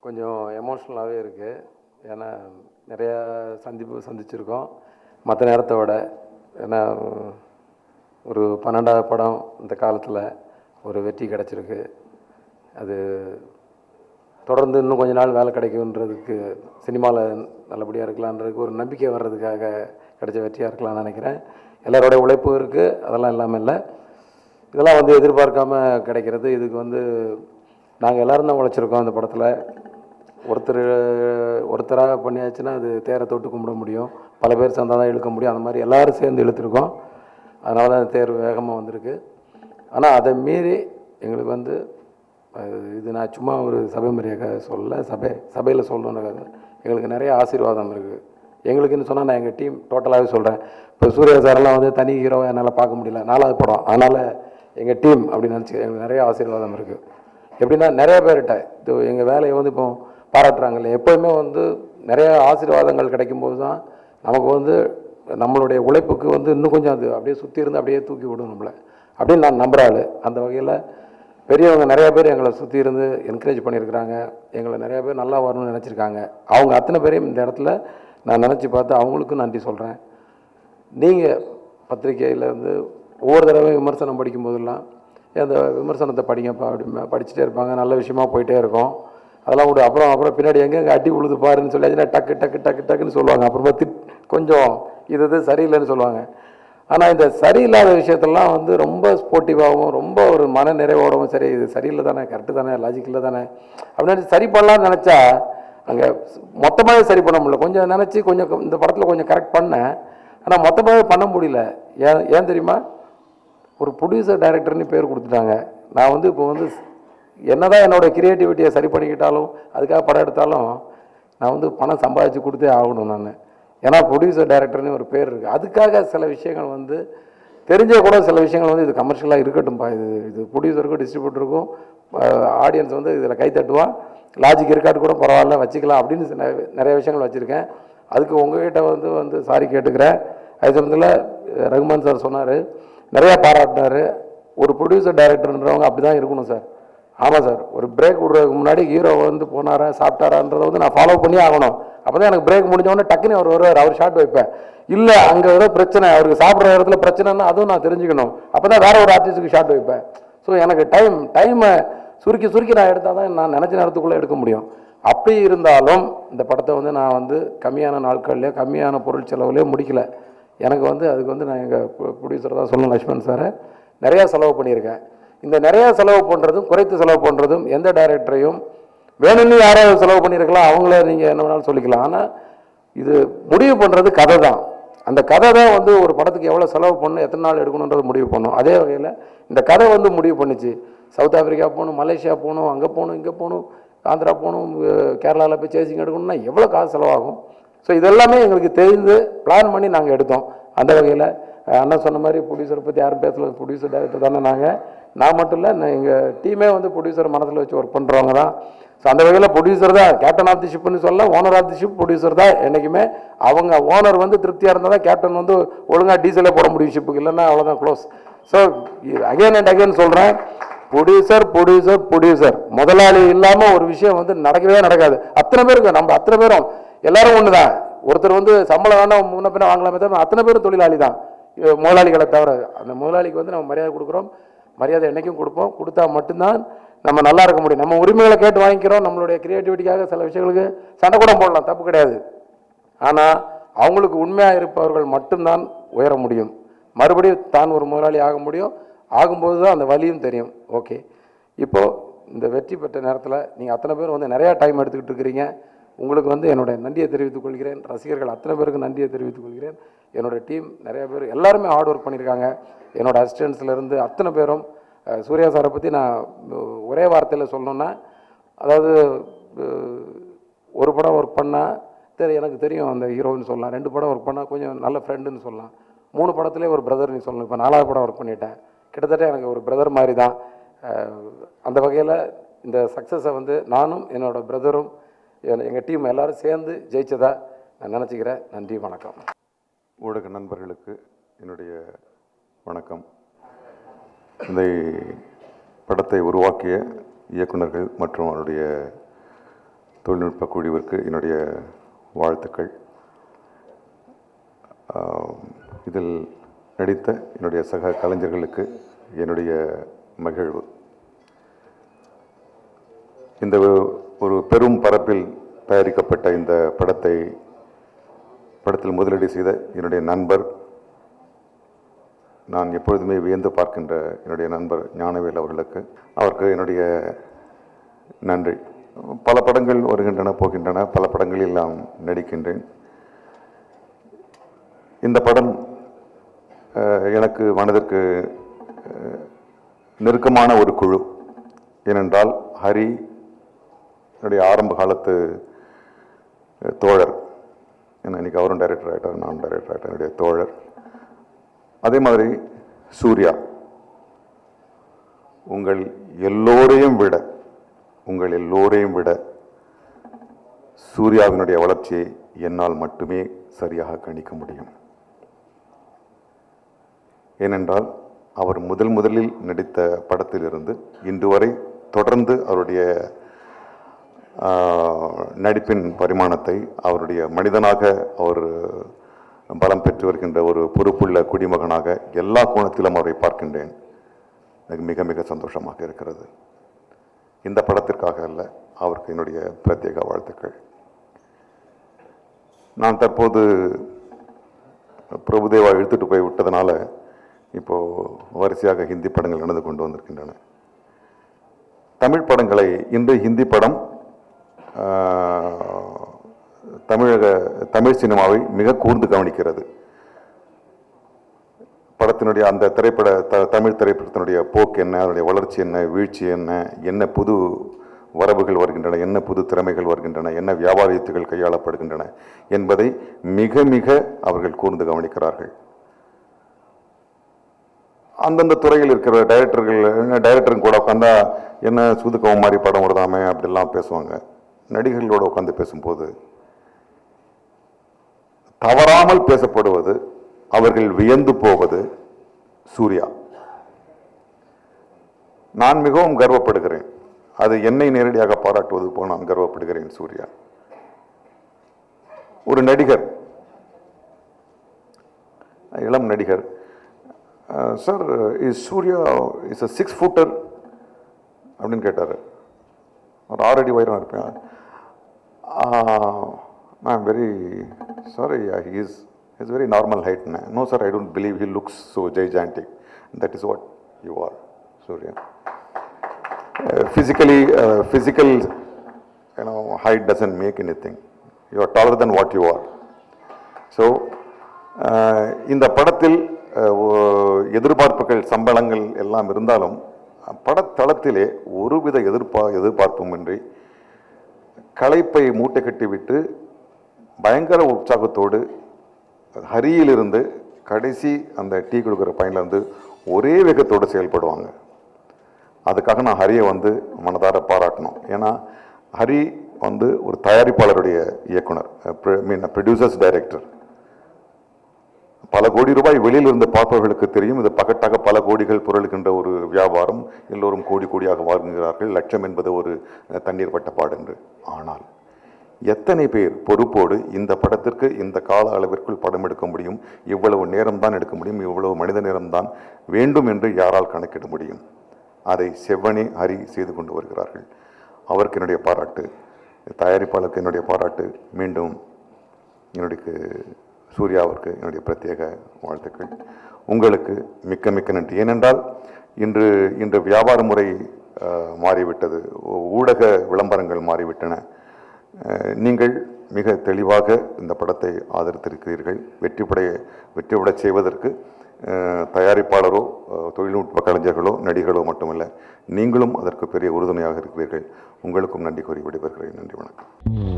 கொஞ்சம் எமோஷ்னலாகவே இருக்குது. ஏன்னா நிறையா சந்திச்சிருக்கோம் மற்ற நேரத்தை விட. ஏன்னா ஒரு 12வது படம் இந்த காலத்தில் ஒரு வெற்றி கிடச்சிருக்கு. அது தொடர்ந்து இன்னும் கொஞ்ச நாள் வேலை கிடைக்குன்றதுக்கு, சினிமாவில் நல்லபடியாக இருக்கலான்றதுக்கு ஒரு நம்பிக்கை வர்றதுக்காக கிடைச்ச வெற்றியாக இருக்கலாம்னு நினைக்கிறேன். எல்லாரோடைய உழைப்பும் இருக்குது, அதெல்லாம் இல்லாமல் இல்லை. இதெல்லாம் எதிர்பார்க்காம கிடைக்கிறது. இதுக்கு நாங்கள் எல்லோரும் தான் உழைச்சிருக்கோம். அந்த படத்தில் ஒருத்தராக பண்ணியாச்சுன்னா அது தேரை தொட்டு கும்பிட முடியும், பல பேர் சேர்ந்தால் தான் இழுக்க முடியும். அந்த மாதிரி எல்லோரும் சேர்ந்து இழுத்துருக்கோம். அதனால தான் தேர் வேகமாக வந்திருக்கு. ஆனால் அதை மீறி எங்களுக்கு இது நான் சும்மா ஒரு சபை முறையாக சொல்லலை, சபையில் சொல்லணுன்னு எங்களுக்கு நிறைய ஆசீர்வாதம் இருக்குது. எங்களுக்குன்னு சொன்னால் நான் எங்கள் டீம் டோட்டலாகவே சொல்கிறேன். இப்போ சூர்யா சாரெல்லாம் தனி ஹீரோவை என்னால் பார்க்க முடியல, 4வது படம். அதனால் எங்கள் டீம் அப்படின்னு நினச்சி எங்களுக்கு நிறைய ஆசீர்வாதம் இருக்குது. எப்படின்னா நிறைய பேர்கிட்ட இது எங்கள் வேலையை இப்போ பாராட்டுறாங்க இல்லையா. எப்போயுமே நிறைய ஆசீர்வாதங்கள் கிடைக்கும்போது தான் நமக்கு நம்மளுடைய உழைப்புக்கு இன்னும் கொஞ்சம் அது அப்படியே சுற்றி இருந்து அப்படியே தூக்கி விடும் நம்மளை அப்படின்னு நான் நம்புகிறாள். அந்த வகையில் பெரியவங்க நிறையா பேர் எங்களை சுற்றி இருந்து என்கரேஜ் பண்ணியிருக்கிறாங்க. எங்களை நிறையா பேர் நல்லா வரணும்னு நினச்சிருக்காங்க. அவங்க அத்தனை பேரையும் இந்த இடத்துல நான் நினச்சி பார்த்து அவங்களுக்கும் நன்றி சொல்கிறேன். நீங்கள் பத்திரிக்கையிலேருந்து ஒவ்வொரு தடவை விமர்சனம் படிக்கும்போதெல்லாம் அந்த விமர்சனத்தை படிங்கப்பா அப்படி படிச்சுட்டே இருப்பாங்க. நல்ல விஷயமா போயிட்டே இருக்கும். அதெல்லாம் விடு. அப்புறம் பின்னாடி எங்கெங்கே அடி உழுது பாருன்னு சொல்லி டக்கு டக்கு டக்கு டக்குன்னு சொல்லுவாங்க. அப்புறமா கொஞ்சம் இது சரியில்லைன்னு சொல்லுவாங்க. ஆனால் இந்த சரியில்லாத விஷயத்தெல்லாம் ரொம்ப ஸ்போர்ட்டிவாகவும் ரொம்ப ஒரு மன நிறைவோடவும், சரி இது சரியில்லை தானே, கரெக்டு தானே, லாஜிக்கில் தானே அப்படின்னு சரி பண்ணலான்னு நினச்சா அங்கே மொத்தமாகவே சரி பண்ண முடியல. கொஞ்சம் நினச்சி கொஞ்சம் இந்த படத்தில் கொஞ்சம் கரெக்ட் பண்ணேன். ஆனால் மொத்தமாகவே பண்ண முடியல. ஏன் தெரியுமா? ஒரு ப்ரொடியூசர் டைரக்டர்னு பேர் கொடுத்துட்டாங்க. நான் இப்போ என்னதான் என்னோடய க்ரியேட்டிவிட்டியை சரி பண்ணிக்கிட்டாலும், அதுக்காக படம் எடுத்தாலும் நான் பணம் சம்பாதிச்சு கொடுத்தே ஆகணும் நான். ஏன்னா ப்ரொடியூசர் டைரக்டர்னு ஒரு பேர் இருக்குது. அதுக்காக சில விஷயங்கள் தெரிஞ்ச கூட சில விஷயங்கள் இது கமர்ஷியலாக இருக்கட்டும்பா, இது ப்ரொடியூசருக்கும் டிஸ்ட்ரிபியூட்டருக்கும் ஆடியன்ஸ் இதில் கை தட்டுவான், லாஜிக் இருக்காட்டு கூட பரவாயில்ல வச்சுக்கலாம் அப்படின்னு நிறைய விஷயங்கள் வச்சுருக்கேன். அதுக்கு உங்ககிட்ட சாரி கேட்டுக்கிறேன். அது சமயத்தில் ரகுமான் சார் சொன்னார், நிறையா பாராட்டினார். ஒரு ப்ரொடியூசர் டைரக்டர்ன்றவங்க அப்படி தான் இருக்கணும் சார். ஆமாம் சார், ஒரு பிரேக் விடுறதுக்கு முன்னாடி ஹீரோ போனாரா சாப்பிட்டாரான்றதை நான் ஃபாலோ பண்ணி ஆகணும். அப்போ தான் எனக்கு பிரேக் முடிஞ்சவொடனே டக்குன்னு அவர் வருவார், அவர் ஷாட் வைப்பேன். இல்லை அங்கே ஏதோ பிரச்சனை, அவருக்கு சாப்பிட்ற இடத்துல பிரச்சனைன்னா அதுவும் நான் தெரிஞ்சுக்கணும். அப்போ தான் வேறு ஒரு ஆர்டிஸ்ட்டுக்கு ஷாட் வைப்பேன். ஸோ எனக்கு டைமை சுருக்கி நான் எடுத்தால் தான் நான் நினச்ச நேரத்துக்குள்ளே எடுக்க முடியும். அப்படி இருந்தாலும் இந்த படத்தை நான் கம்மியான நாட்கள்லேயோ கம்மியான பொருள் செலவுலேயோ முடிக்கல. எனக்கு அதுக்கு நான் எங்கள் ப்ரொடியூசர் தான் சொல்லணும், லக்ஷ்மண் சாரை, நிறையா செலவு பண்ணியிருக்கேன். இந்த நிறையா செலவு பண்ணுறதும் குறைத்து செலவு பண்ணுறதும் எந்த டைரக்டரையும் வேணும்னு யாராவது செலவு பண்ணியிருக்கலாம், அவங்கள நீங்கள் என்ன வேணாலும் சொல்லிக்கலாம். ஆனால் இது முடிவு பண்ணுறது கதை தான். அந்த கதை தான் ஒரு படத்துக்கு எவ்வளோ செலவு பண்ணணும், எத்தனை நாள் எடுக்கணுன்றது முடிவு பண்ணணும். அதே வகையில் இந்த கதை முடிவு பண்ணிச்சு. சவுத் ஆஃப்ரிக்கா போகணும், மலேசியா போகணும், அங்கே போகணும், இங்கே போகணும், ஆந்திரா போகணும், கேரளாவில் போய் சேசிங் எடுக்கணும்னா எவ்வளோ காசு செலவாகும். ஸோ இதெல்லாமே எங்களுக்கு தெரிந்து பிளான் பண்ணி நாங்கள் எடுத்தோம். அந்த வகையில் அண்ணன் சொன்ன மாதிரி ப்ரொடியூசரை பற்றி யாரும் பேசல, ப்ரொடியூசர் டைரக்டர் தானே. நான் மட்டும் இல்லை, எங்கள் டீமே ப்ரொடியூசர் மனசில் வச்சு ஒர்க் பண்ணுறவங்க தான். ஸோ அந்த வகையில் ப்ரொடியூசர் தான் கேப்டன் ஆஃப் தி ஷிப்னு சொல்ல, owner of the ship producer தான் என்றைக்குமே. அவங்க ஓனர் திருப்தியாக இருந்தால் தான் கேப்டன் ஒழுங்காக டீசலே போட முடியும் ஷிப்புக்கு, இல்லைன்னா அவ்வளோதான் close. So again and again சொல்கிறேன், ப்ரொடியூசர் ப்ரொடியூசர் ப்ரொடியூசர், முதலாளி இல்லாமல் ஒரு விஷயம் நடக்கவே நடக்காது. அத்தனை பேருக்கு நம்ம அத்தனை பேரும் எல்லாரும் ஒன்று தான். ஒருத்தர் சம்பளம் வேண்டாம் முன்ன பின்ன வாங்கலாமே தான், அத்தனை பேரும் தொழிலாளி தான், முதலாளிகளை தவிர. அந்த முதலாளிக்கு நம்ம மரியாதை கொடுக்குறோம், மரியாதை என்றைக்கும் கொடுப்போம். கொடுத்தா மட்டும்தான் நம்ம நல்லா இருக்க முடியும். நம்ம உரிமைகளை கேட்டு வாங்கிக்கிறோம், நம்மளுடைய கிரியேட்டிவிட்டிக்காக சில விஷயங்களுக்கு சண்டை கூட போடலாம், தப்பு கிடையாது. ஆனால் அவங்களுக்கு உண்மையாக இருப்பவர்கள் மட்டும்தான் உயர முடியும். மறுபடியும் தான் ஒரு முதலாளி ஆக முடியும். ஆகும்போது தான் அந்த வலியும் தெரியும். ஓகே, இப்போது இந்த வெற்றி பெற்ற நேரத்தில் நீங்கள் அத்தனை பேர் நிறையா டைம் எடுத்துக்கிட்டு இருக்கிறீங்க. உங்களுக்கு என்னுடைய நன்றியை தெரிவித்துக் கொள்கிறேன். ரசிகர்கள் அத்தனை பேருக்கு நன்றியை தெரிவித்துக் கொள்கிறேன். என்னோடய டீம் நிறைய பேர் எல்லாருமே ஹார்ட் ஒர்க் பண்ணியிருக்காங்க. என்னோடய அசிஸ்டன்ட்ஸ்லேருந்து அத்தனை பேரும். சூர்யா சாரை பற்றி நான் ஒரே வார்த்தையில் சொல்லணுன்னா, அதாவது ஒரு படம் ஒர்க் பண்ணால் எனக்கு தெரியும் அந்த ஹீரோன்னு சொல்லலாம், 2 படம் ஒர்க் பண்ணால் கொஞ்சம் நல்ல ஃப்ரெண்டுன்னு சொல்லலாம், 3 படத்துலேயே ஒரு பிரதர்னு சொல்லணும். இப்போ 4வது படம் ஒர்க் பண்ணிட்டேன், கிட்டத்தட்ட எனக்கு ஒரு பிரதர் மாதிரி தான். அந்த வகையில் இந்த சக்ஸஸை நானும் என்னோடய பிரதரும் எங்கள் டீம் எல்லோரும் சேர்ந்து ஜெயிச்சதா நான் நினச்சிக்கிறேன். நன்றி, வணக்கம். ஊடக நண்பர்களுக்கு என்னுடைய வணக்கம். இந்த படத்தை உருவாக்கிய இயக்குநர்கள் மற்றும் அவருடைய தொழில்நுட்ப குழுவிற்கு என்னுடைய வாழ்த்துக்கள். இதில் நடித்த என்னுடைய சக கலைஞர்களுக்கு என்னுடைய மகிழ்வு. இந்த ஒரு பெரும் பரப்பில் தயாரிக்கப்பட்ட இந்த படத்தில் முதலீடு செய்த என்னுடைய நண்பர், நான் எப்பொழுதுமே வியந்து பார்க்கின்ற என்னுடைய நண்பர் ஞானவேல் அவருக்கு என்னுடைய நன்றி. பல படங்கள் வருகின்றன, போகின்றன. பல படங்களில் நான் நடிக்கின்றேன். இந்த படம் எனக்கு மனதிற்கு நெருக்கமான ஒரு குழு. ஏனென்றால் ஹரி என்னுடைய ஆரம்ப காலத்து தோழர். ஏன்னா இன்றைக்கி அவரும் டைரக்டர் ஆகிட்டார், நானும் டைரக்டர் ஆகிட்டேன். என்னுடைய தோழர். அதே மாதிரி சூர்யா உங்கள் எல்லோரையும் விட சூர்யாவினுடைய வளர்ச்சியை என்னால் மட்டுமே சரியாக கணிக்க முடியும். ஏனென்றால் அவர் முதலில் நடித்த படத்திலிருந்து இன்று வரை தொடர்ந்து அவருடைய நடிப்பின் பரிமாணத்தை, அவருடைய மனிதனாக அவர் பலம் பெற்று வருகின்ற ஒரு பொறுப்புள்ள குடிமகனாக எல்லா கோணத்திலும் அவரை பார்க்கின்றேன். எனக்கு மிக மிக சந்தோஷமாக இருக்கிறது. இந்த படத்திற்காக அல்ல, அவருக்கு என்னுடைய பிரத்யேக வாழ்த்துக்கள். நான் தற்போது பிரபுதேவா இழுத்துட்டு போய் விட்டதுனால இப்போது வரிசையாக ஹிந்தி படங்கள் நடந்து கொண்டு வந்திருக்கின்றன. தமிழ் படங்களை இன்று ஹிந்தி படம் தமிழ் சினிமாவை மிக கூர்ந்து கவனிக்கிறது. படத்தினுடைய அந்த தமிழ் திரைப்படத்தினுடைய போக்கு என்ன, அதனுடைய வளர்ச்சி என்ன, வீழ்ச்சி என்ன புது வரவுகள் வருகின்றன, என்ன புது திறமைகள் வருகின்றன, என்ன வியாபார யுக்திகள் கையாளப்படுகின்றன என்பதை மிக மிக அவர்கள் கூர்ந்து கவனிக்கிறார்கள். அந்தந்த துறையில் இருக்கிற டைரக்டருங்க கூட உட்காந்தா என்ன சூதுக்கவும் மாதிரி படம் வருதாமே அப்படிலாம் பேசுவாங்க. நடிகர்களோடு உட்காந்து பேசும்போது தவறாமல் பேசப்படுவது, அவர்கள் வியந்து போவது சூர்யா. நான் மிகவும் கர்வப்படுகிறேன். அது என்னை நேரடியாக பாராட்டுவது போல் நான் கர்வப்படுகிறேன். சூர்யா ஒரு நடிகர், இளம் நடிகர். Sir, is Suriya is a 6 footer அப்படின்னு கேட்டார். ஒரு 6 அடி உயரம் இருப்பேன். I am very sorry, he is very normal height. No sir, I don't believe he looks so gigantic. That is what you are, Surya. Physical height doesn't make anything. You are taller than what you are. So இந்த படத்தில் எதிர்பார்ப்புகள், சம்பளங்கள் எல்லாம் இருந்தாலும் படத்தளத்திலே ஒருவித எதிர்பார்ப்புமின்றி களைப்பை மூட்டை கட்டிவிட்டு பயங்கர உற்சாகத்தோடு ஹரியிலிருந்து கடைசி அந்த டீ கொடுக்குற பையன்லேருந்து ஒரே வேகத்தோடு செயல்படுவாங்க. அதுக்காக நான் ஹரியை மனதார பாராட்டணும். ஏன்னா ஹரி ஒரு தயாரிப்பாளருடைய இயக்குனர், ப்ரொடியூசர்ஸ் டைரக்டர். பல கோடி ரூபாய் வெளியில் இருந்து பார்ப்பவர்களுக்கு தெரியும், இது பகட்டாக பல கோடிகள் புரளுகின்ற ஒரு வியாபாரம். எல்லோரும் கோடியாக வாங்குகிறார்கள். லட்சம் என்பது ஒரு தண்ணீர் பட்டப்பாடு என்று. ஆனால் எத்தனை பேர் பொறுப்போடு இந்த படத்திற்கு இந்த கால அளவிற்குள் படம் எடுக்க முடியும், இவ்வளவு நேரம்தான் எடுக்க முடியும், இவ்வளவு மனித நேரம்தான் வேண்டும் என்று யாரால் கணக்கிட முடியும்? அதை செவ்வனே ஹரி செய்து கொண்டு வருகிறார்கள். அவருக்கு என்னுடைய பாராட்டு, தயாரிப்பாளருக்கு என்னுடைய பாராட்டு. மீண்டும் என்னுடைய சூர்யாவிற்கு என்னுடைய பிரத்யேக வாழ்த்துக்கள். உங்களுக்கு மிக்க மிக்க நன்றி. ஏனென்றால் இன்று வியாபார முறை மாறிவிட்டது, ஊடக விளம்பரங்கள் மாறிவிட்டன. நீங்கள் மிக தெளிவாக இந்த படத்தை ஆதரித்திருக்கிறீர்கள். வெற்றிபட செய்வதற்கு தயாரிப்பாளரோ தொழில்நுட்ப கலைஞர்களோ நடிகர்களோ மட்டுமல்ல, நீங்களும் அதற்கு பெரிய உறுதுணையாக இருக்கிறீர்கள். உங்களுக்கும் நன்றி கூறி விடைபெறுகிறேன். நன்றி, வணக்கம்.